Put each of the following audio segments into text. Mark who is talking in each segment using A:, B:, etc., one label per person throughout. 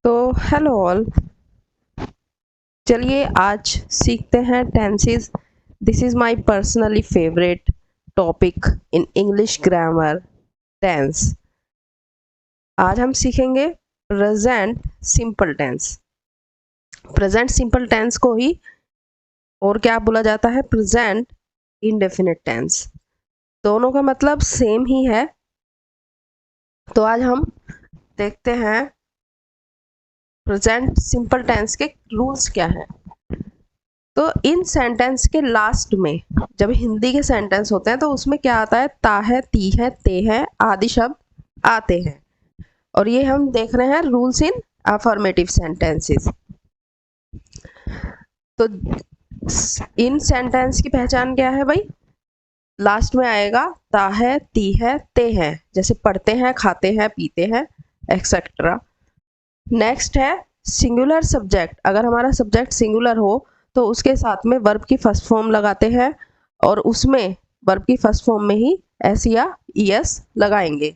A: तो hello all, चलिए आज सीखते हैं tenses. This is my personally favourite topic in English grammar, tense. आज हम सीखेंगे present simple tense. Present simple tense को ही और क्या बोला जाता है? Present indefinite tense. दोनों का मतलब सेम ही है। तो आज हम देखते हैं प्रेजेंट सिंपल टेंस के रूल्स क्या हैं। तो इन सेंटेंस के लास्ट में, जब हिंदी के सेंटेंस होते हैं तो उसमें क्या आता है? ता है, ती है, ते है आदि शब्द आते हैं। और ये हम देख रहे हैं रूल्स इन अफर्मेटिव सेंटेंसेस। तो इन सेंटेंस की पहचान क्या है भाई? लास्ट में आएगा ता है, ती है, ते है, जैसे पढ़ते हैं, खाते हैं, पीते हैं, एक्सेट्रा। नेक्स्ट है सिंगुलर सब्जेक्ट। अगर हमारा सब्जेक्ट सिंगुलर हो तो उसके साथ में वर्ब की फर्स्ट फॉर्म लगाते हैं और उसमें वर्ब की फर्स्ट फॉर्म में ही एस या ईएस लगाएंगे।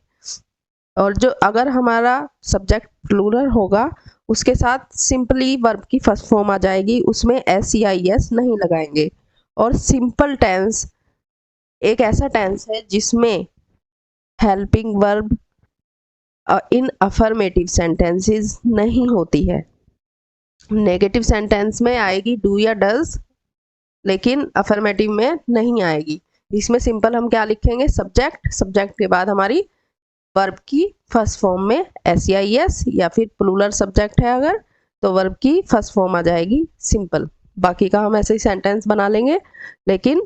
A: और जो अगर हमारा सब्जेक्ट प्लूरल होगा उसके साथ सिंपली वर्ब की फर्स्ट फॉर्म आ जाएगी, उसमें एस या ईएस नहीं लगाएंगे। और सिंपल टेंस एक ऐसा टेंस है जिसमें helping verb in affirmative sentences नहीं होती है। नेगेटिव सेंटेंस में आएगी डू या डज, लेकिन अफर्मेटिव में नहीं आएगी। इसमें सिंपल हम क्या लिखेंगे? सब्जेक्ट, सब्जेक्ट के बाद हमारी वर्ब की फर्स्ट फॉर्म में एस या एस, या फिर प्लूरल सब्जेक्ट है अगर तो वर्ब की फर्स्ट फॉर्म आ जाएगी सिंपल। बाकी का हम ऐसे ही सेंटेंस बना लेंगे, लेकिन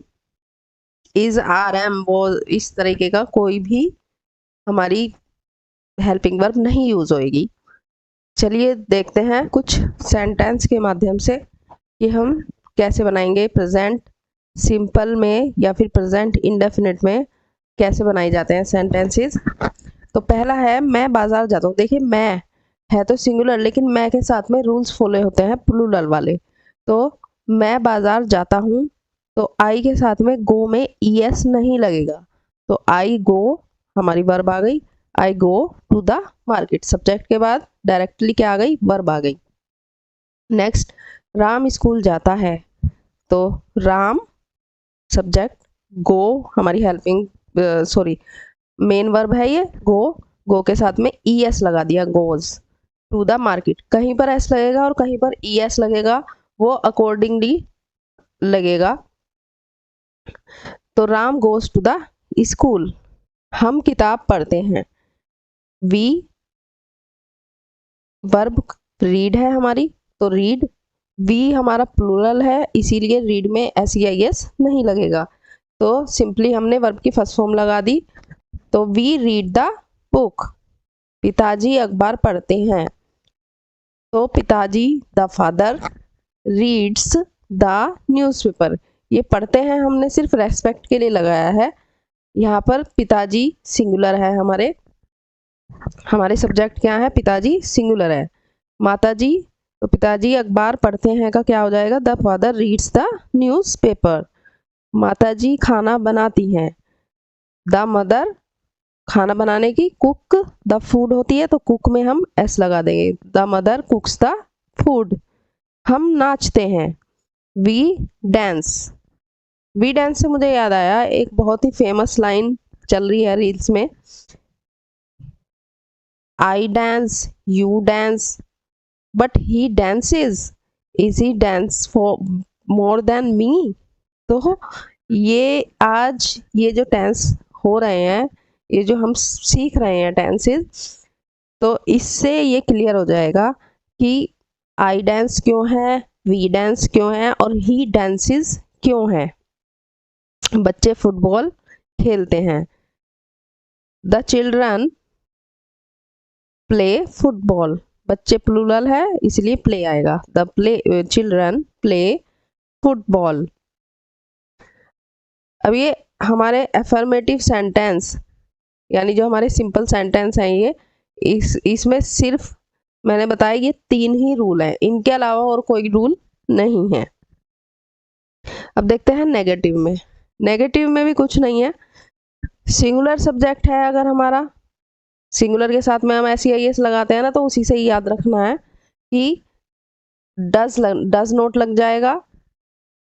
A: इज, आर, एम, वो इस तरीके का कोई भी हमारी हेल्पिंग वर्ब नहीं यूज होएगी। चलिए देखते हैं कुछ सेंटेंस के माध्यम से कि हम कैसे बनाएंगे प्रेजेंट सिंपल में या फिर प्रेजेंट इंडेफिनिट में कैसे बनाए जाते हैं सेंटेंसेस। तो पहला है मैं बाजार जाता हूँ। देखिए मैं है तो सिंगुलर, लेकिन मैं के साथ में रूल्स फॉलो होते हैं प्लूरल वाले। तो मैं बाजार जाता हूँ, तो आई के साथ में गो में ईएस नहीं लगेगा, तो आई गो हमारी वर्ब आ गई। I go to the market, subject के बाद डायरेक्टली क्या आ गई? वर्ब आ गई। नेक्स्ट, राम स्कूल जाता है, तो राम सब्जेक्ट, गो हमारी हेल्पिंग सॉरी मेन वर्ब है ये गो। गो के साथ में ईएस लगा दिया, गोज टू द मार्केट। कहीं पर एस लगेगा और कहीं पर ईएस लगेगा, वो अकॉर्डिंगली लगेगा। तो Ram goes to the school. हम किताब पढ़ते हैं, वी वर्ब रीड है हमारी, तो रीड। वी हमारा प्लूरल है, इसीलिए रीड में एस या एस नहीं लगेगा, तो सिंपली हमने वर्ब की फर्स्ट फॉर्म लगा दी। तो वी रीड द बुक। पिताजी अखबार पढ़ते हैं, तो पिताजी the father reads the newspaper. ये पढ़ते हैं हमने सिर्फ रेस्पेक्ट के लिए लगाया है। यहाँ पर पिताजी सिंगुलर है, हमारे सब्जेक्ट क्या है? पिताजी सिंगुलर है। माताजी, तो पिताजी अखबार पढ़ते हैं का क्या हो जाएगा? The father reads the newspaper. माताजी खाना बनाती हैं, द मदर खाना बनाने की, कुक द फूड होती है तो कुक में हम एस लगा देंगे, द मदर कुक्स द फूड। हम नाचते हैं, वी डांस। वी डांस से मुझे याद आया, एक बहुत ही फेमस लाइन चल रही है रील्स में, I dance, you dance, but he dances, is he dance for more than me. तो ये आज ये जो टेंस हो रहे हैं, ये जो हम सीख रहे हैं टेंसेस, तो इससे ये क्लियर हो जाएगा कि आई डांस क्यों है, वी डांस क्यों है और ही डांसेस क्यों है। बच्चे फुटबॉल खेलते हैं, द चिल्ड्रन प्ले फुटबॉल। बच्चे प्लूरल है इसलिए प्ले आएगा, the play children play football. अब ये हमारे अफर्मेटिव सेंटेंस यानी जो हमारे सिंपल सेंटेंस हैं, ये इसमें सिर्फ मैंने बताया ये 3 ही रूल हैं, इनके अलावा और कोई रूल नहीं है। अब देखते हैं नेगेटिव में। नेगेटिव में भी कुछ नहीं है। सिंगुलर सब्जेक्ट है अगर हमारा, सिंगुलर के साथ में हम एस या एस लगाते हैं ना, तो उसी से ही याद रखना है। कि डज नोट लग जाएगा,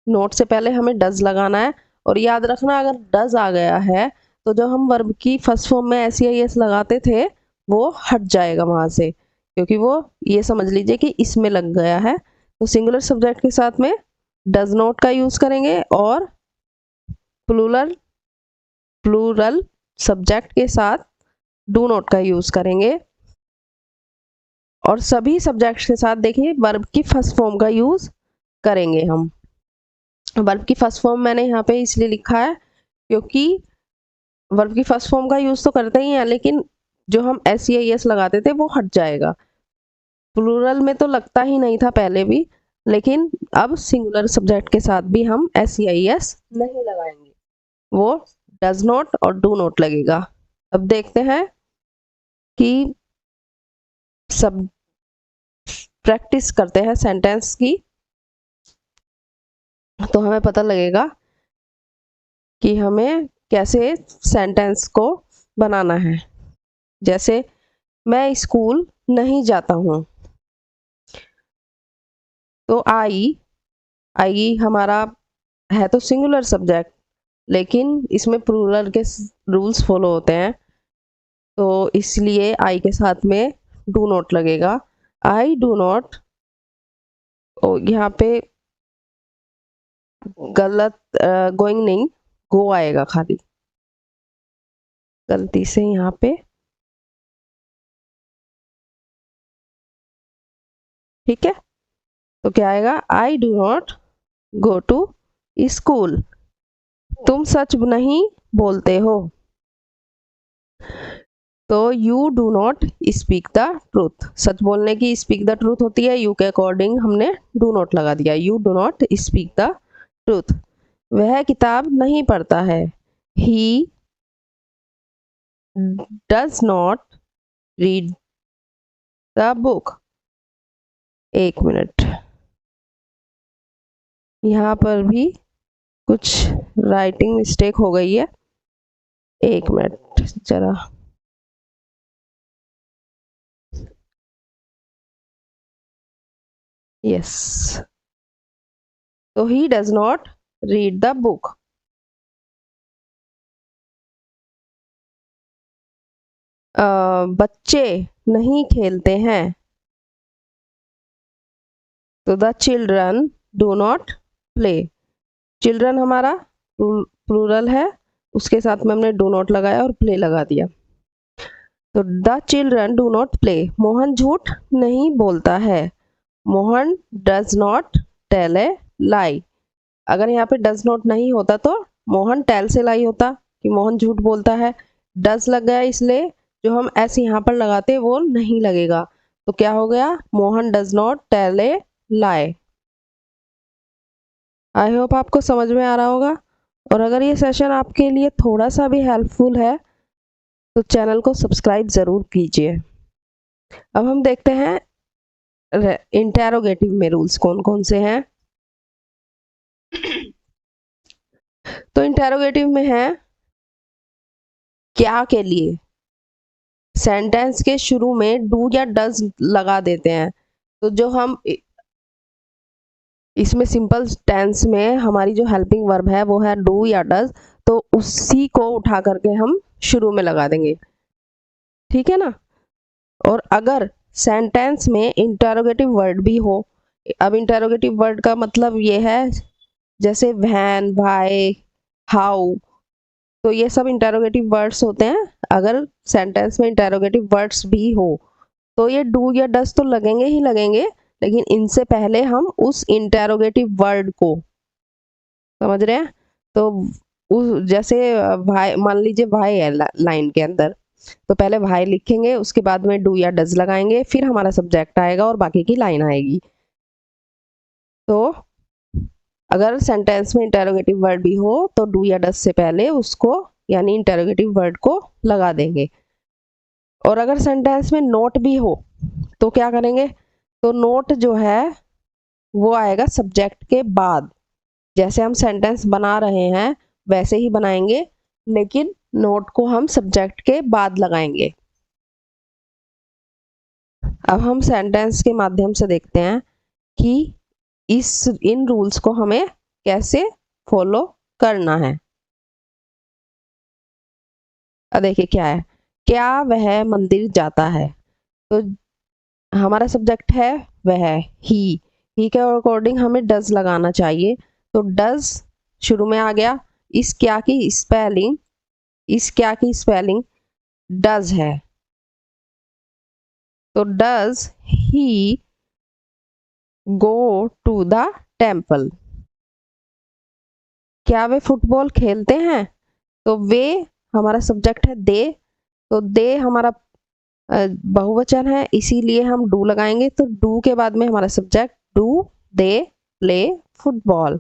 A: नोट से पहले हमें डज लगाना है। और याद रखना अगर डज आ गया है तो जो हम वर्ब की फर्स्ट फॉर्म में एस या एस लगाते थे वो हट जाएगा वहां से, क्योंकि वो ये समझ लीजिए कि इसमें लग गया है। तो सिंगुलर सब्जेक्ट के साथ में डज नॉट का यूज करेंगे और प्लूरल प्लूरल सब्जेक्ट के साथ डू नॉट का यूज करेंगे। और सभी सब्जेक्ट्स के साथ देखिए वर्ब की फर्स्ट फॉर्म का यूज करेंगे हम। वर्ब की फर्स्ट फॉर्म मैंने यहाँ पे इसलिए लिखा है क्योंकि वर्ब की फर्स्ट फॉर्म का यूज तो करते ही हैं, लेकिन जो हम एस या एस लगाते थे वो हट जाएगा। प्लूरल में तो लगता ही नहीं था पहले भी, लेकिन अब सिंगुलर सब्जेक्ट के साथ भी हम एस या एस नहीं लगाएंगे, वो डज नॉट और डू नॉट लगेगा। अब देखते हैं कि सब प्रैक्टिस करते हैं सेंटेंस की, तो हमें पता लगेगा कि हमें कैसे सेंटेंस को बनाना है। जैसे मैं स्कूल नहीं जाता हूँ, तो आई हमारा है तो सिंगुलर सब्जेक्ट, लेकिन इसमें प्लूरल के रूल्स फॉलो होते हैं, तो इसलिए आई के साथ में डू नॉट लगेगा। आई डू नॉट, यहाँ पे गलत गोइंग नहीं, गो आएगा खाली, गलती से यहाँ पे, ठीक है। तो क्या आएगा, I do not go to school. तुम सच नहीं बोलते हो, तो you do not speak the truth. सच बोलने की स्पीक द ट्रूथ होती है, यू के अकॉर्डिंग हमने डू नॉट लगा दिया, you do not speak the truth. वह किताब नहीं पढ़ता है, he does not read the book. एक मिनट, यहाँ पर भी कुछ राइटिंग मिस्टेक हो गई है, एक मिनट जरा। यस, तो he does not read the book. बच्चे नहीं खेलते हैं, तो the children do not play. Children हमारा प्लूरल है, उसके साथ में हमने डू नॉट लगाया और प्ले लगा दिया, तो the children do not play. Mohan झूठ नहीं बोलता है, Mohan does not tell a lie. अगर यहाँ पे डज नॉट नहीं होता तो मोहन टेल से लाई होता कि मोहन झूठ बोलता है। डज लग गया इसलिए जो हम ऐसे यहाँ पर लगाते वो नहीं लगेगा, तो क्या हो गया, Mohan does not tell a lie. I hope आपको समझ में आ रहा होगा, और अगर ये सेशन आपके लिए थोड़ा सा भी हेल्पफुल है तो चैनल को सब्सक्राइब ज़रूर कीजिए। अब हम देखते हैं इंटेरोगेटिव में रूल्स कौन कौन से हैं। तो इंटेरोगेटिव में है क्या के लिए सेंटेंस के शुरू में डू या डज लगा देते हैं, तो जो हम इसमें सिंपल टेंस में हमारी जो हेल्पिंग वर्ब है वो है डू या डज, तो उसी को उठा करके हम शुरू में लगा देंगे, ठीक है ना। और अगर सेंटेंस में इंटरोगेटिव वर्ड भी हो, अब इंटरोगेटिव वर्ड का मतलब ये है जैसे व्हेन, व्हाई, हाउ, तो ये सब इंटरोगेटिव वर्ड्स होते हैं। अगर सेंटेंस में इंटरोगेटिव वर्ड्स भी हो तो ये डू या डज तो लगेंगे ही लगेंगे, लेकिन इनसे पहले हम उस इंटरोगेटिव वर्ड को, समझ रहे हैं, तो उस जैसे भाई, मान लीजिए भाई है लाइन के अंदर, तो पहले भाई लिखेंगे, उसके बाद में डू या डज लगाएंगे, फिर हमारा सब्जेक्ट आएगा और बाकी की लाइन आएगी। तो अगर सेंटेंस में इंटरोगेटिव वर्ड भी हो तो डू या डज से पहले उसको यानी इंटरोगेटिव वर्ड को लगा देंगे। और अगर सेंटेंस में नोट भी हो तो क्या करेंगे, तो नोट जो है वो आएगा सब्जेक्ट के बाद, जैसे हम सेंटेंस बना रहे हैं वैसे ही बनाएंगे, लेकिन नोट को हम सब्जेक्ट के बाद लगाएंगे। अब हम सेंटेंस के माध्यम से देखते हैं कि इन रूल्स को हमें कैसे फॉलो करना है। अब देखिए क्या है, क्या वह मंदिर जाता है, तो हमारा सब्जेक्ट है वह, ही के अकॉर्डिंग हमें डज लगाना चाहिए। तो डज शुरू में आ गया, इस क्या की स्पेलिंग डज है, तो does he go to the temple. क्या वे फुटबॉल खेलते हैं, तो वे हमारा सब्जेक्ट है दे, तो दे हमारा बहुवचन है, इसीलिए हम डू लगाएंगे। तो डू के बाद में हमारा subject do they play football.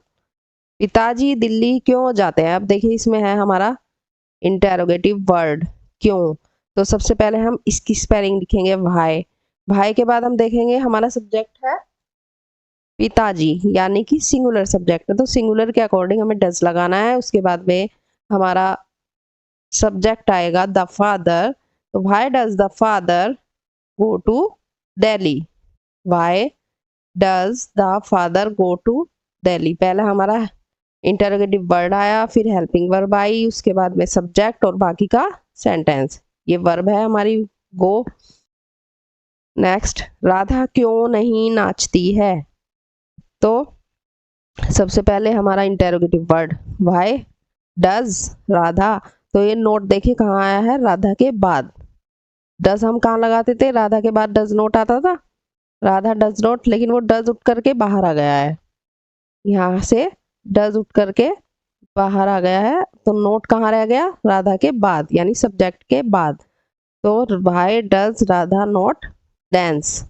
A: पिताजी दिल्ली क्यों जाते हैं, अब देखिए इसमें है हमारा इंटेरोगेटिव वर्ड क्यों। तो सबसे पहले हम इसकी स्पेलिंग लिखेंगे भाई, भाई के बाद हम देखेंगे हमारा सब्जेक्ट है पिताजी, यानी कि सिंगुलर सब्जेक्ट है, तो सिंगुलर के अकॉर्डिंग हमें डज लगाना है। उसके बाद में हमारा सब्जेक्ट आएगा द फादर, तो why does the father go to Delhi, why does the father go to Delhi. पहले हमारा इंटरोगेटिव वर्ड आया, फिर हेल्पिंग वर्ब आई, उसके बाद में सब्जेक्ट और बाकी का सेंटेंस। ये वर्ब है हमारी गो। नेक्स्ट, राधा क्यों नहीं नाचती है, तो सबसे पहले हमारा interrogative word why does Radha, तो ये नोट देखिए कहाँ आया है, राधा के बाद। डज हम कहाँ लगाते थे, राधा के बाद डज नोट आता था, राधा डज नोट, लेकिन वो डज उठ करके बाहर आ गया है, यहाँ से डज उठ करके बाहर आ गया है, तो नोट कहाँ रह गया, राधा के बाद, यानी सब्जेक्ट के बाद। तो why does Radha not dance.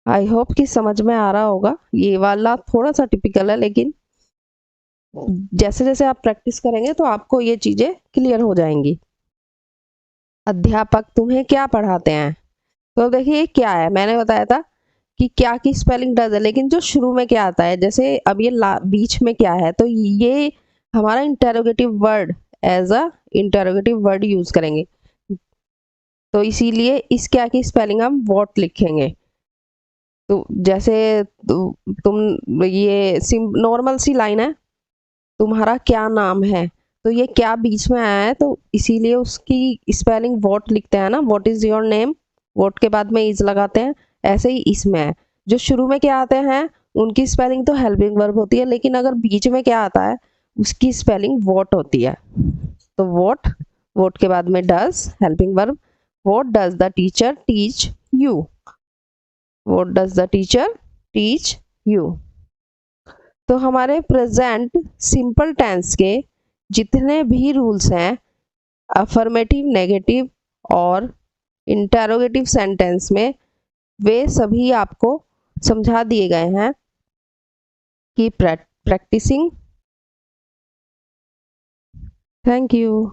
A: I hope कि समझ में आ रहा होगा, ये वाला थोड़ा सा टिपिकल है, लेकिन जैसे जैसे आप प्रैक्टिस करेंगे तो आपको ये चीजें क्लियर हो जाएंगी। अध्यापक तुम्हें क्या पढ़ाते हैं, तो देखिए क्या है, मैंने बताया था कि क्या की स्पेलिंग डज है, लेकिन जो शुरू में क्या आता है, जैसे अब ये बीच में क्या है, तो ये हमारा interrogative word, as a interrogative word use करेंगे, तो इसीलिए इस क्या की स्पेलिंग हम व्हाट लिखेंगे। तो जैसे तुम ये नॉर्मल सी लाइन है, तुम्हारा क्या नाम है, तो ये क्या बीच में आया है, तो इसीलिए उसकी स्पेलिंग व्हाट लिखते हैं ना, what is your name, what के बाद में इज लगाते हैं, ऐसे ही इसमें है। जो शुरू में क्या आते हैं उनकी स्पेलिंग तो हेल्पिंग वर्ब होती है, लेकिन अगर बीच में क्या आता है उसकी स्पेलिंग व्हाट होती है। तो व्हाट के बाद में does helping verb, what does the teacher teach you, what does the teacher teach you. तो हमारे प्रेजेंट सिंपल टेंस के जितने भी रूल्स हैं अफर्मेटिव, नेगेटिव और इंटेरोगेटिव सेंटेंस में, वे सभी आपको समझा दिए गए हैं कि प्रैक्टिसिंग। Thank you.